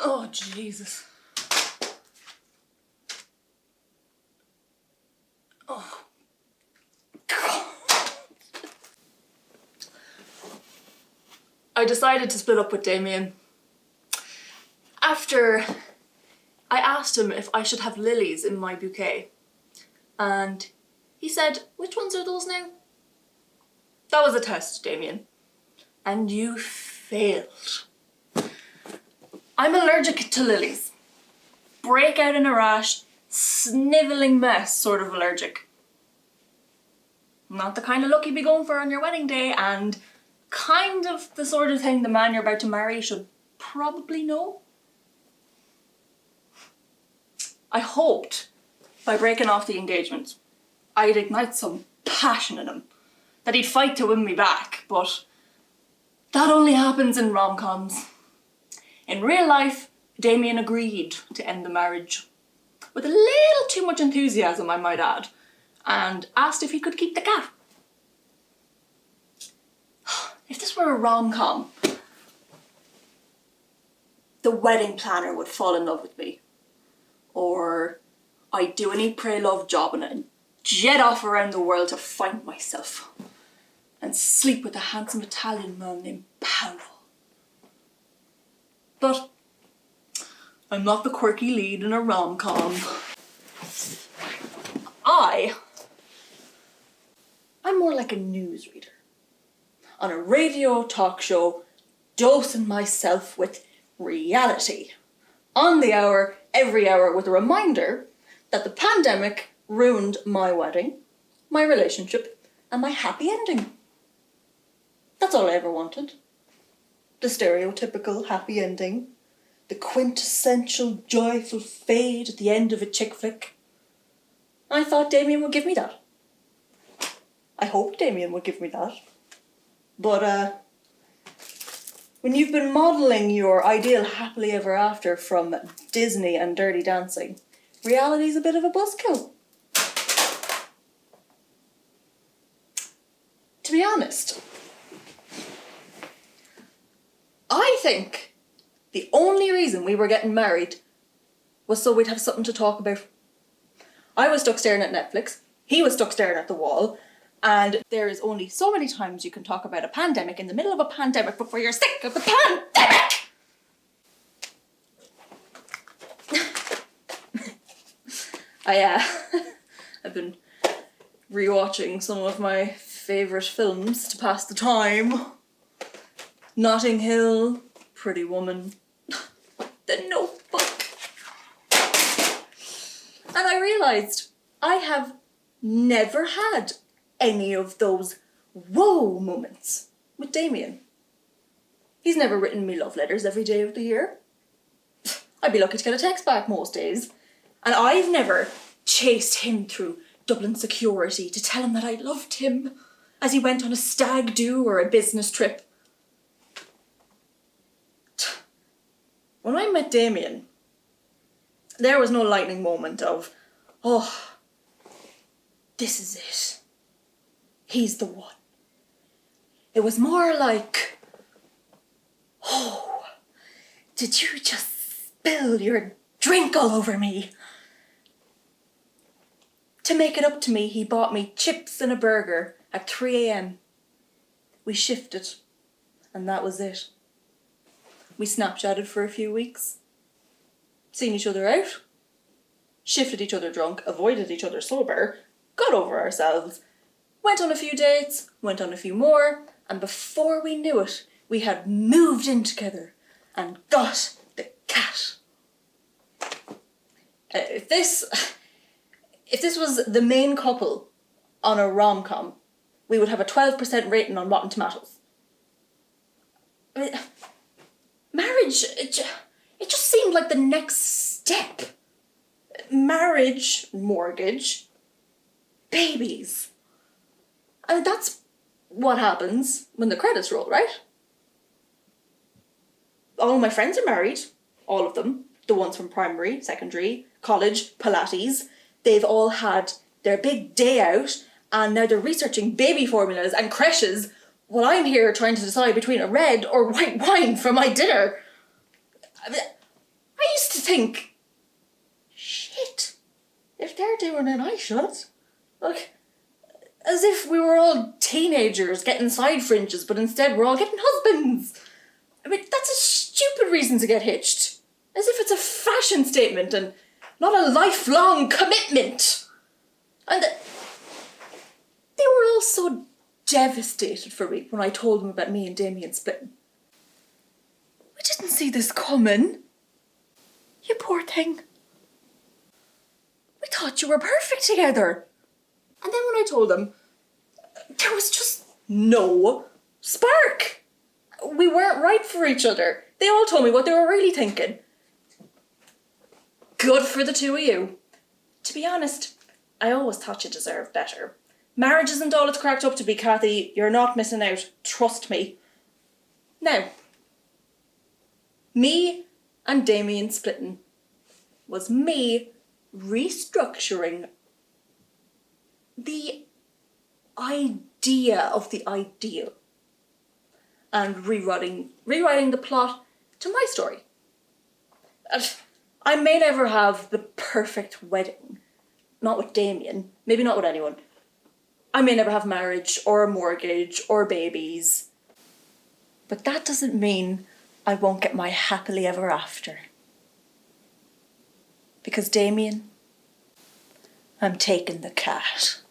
Oh, Jesus. Oh, God. I decided to split up with Damien. After I asked him if I should have lilies in my bouquet. And he said, "Which ones are those now?" That was a test, Damien. And you failed. I'm allergic to lilies. Break out in a rash, snivelling mess sort of allergic. Not the kind of look you'd be going for on your wedding day, and kind of the sort of thing the man you're about to marry should probably know. I hoped by breaking off the engagement I'd ignite some passion in him, that he'd fight to win me back, but that only happens in rom-coms. In real life, Damien agreed to end the marriage, with a little too much enthusiasm, I might add, and asked if he could keep the cat. If this were a rom-com, the wedding planner would fall in love with me. Or I'd do an eat, pray, love job and jet off around the world to find myself and sleep with a handsome Italian man named Paolo. But I'm not the quirky lead in a rom-com. I'm more like a newsreader on a radio talk show, dosing myself with reality. On the hour, every hour, with a reminder that the pandemic ruined my wedding, my relationship, and my happy ending. That's all I ever wanted. The stereotypical happy ending. The quintessential joyful fade at the end of a chick flick. I thought Damien would give me that. I hoped Damien would give me that. But, when you've been modelling your ideal happily ever after from Disney and Dirty Dancing, reality's a bit of a buzzkill. To be honest, I think the only reason we were getting married was so we'd have something to talk about. I was stuck staring at Netflix, he was stuck staring at the wall, and there is only so many times you can talk about a pandemic in the middle of a pandemic before you're sick of the pandemic! I've been rewatching some of my favourite films to pass the time. Notting Hill, Pretty Woman, The Notebook. And I realised I have never had any of those whoa moments with Damien. He's never written me love letters every day of the year. I'd be lucky to get a text back most days. And I've never chased him through Dublin security to tell him that I loved him as he went on a stag do or a business trip. When I met Damien, there was no lightning moment of, oh, this is it. He's the one. It was more like, oh, did you just spill your drink all over me? To make it up to me, he bought me chips and a burger at 3 a.m. We shifted, and that was it. We Snapchatted for a few weeks, seen each other out, shifted each other drunk, avoided each other sober, got over ourselves, went on a few dates, went on a few more, and before we knew it, we had moved in together and got the cat. If this was the main couple on a rom-com, we would have a 12% rating on Rotten Tomatoes. I mean, marriage, it just seemed like the next step. Marriage, mortgage, babies. I mean, that's what happens when the credits roll, right? All my friends are married, all of them. The ones from primary, secondary, college, Pilates. They've all had their big day out and now they're researching baby formulas and creches while I'm here trying to decide between a red or white wine for my dinner. I mean, I used to think, shit, if they're doing it, I should. Like, as if we were all teenagers getting side fringes, but instead we're all getting husbands. I mean, that's a stupid reason to get hitched. As if it's a fashion statement and not a lifelong commitment. And they were all so devastated for me when I told them about me and Damien splitting. We didn't see this coming. You poor thing. We thought you were perfect together. And then when I told them, there was just no spark. We weren't right for each other. They all told me what they were really thinking. Good for the two of you. To be honest, I always thought you deserved better. Marriage isn't all it's cracked up to be, Kathy. You're not missing out. Trust me. Now, me and Damien splitting was me restructuring the idea of the ideal and rewriting the plot to my story. I may never have the perfect wedding. Not with Damien. Maybe not with anyone. I may never have marriage or a mortgage or babies. But that doesn't mean I won't get my happily ever after. Because Damien, I'm taking the cat.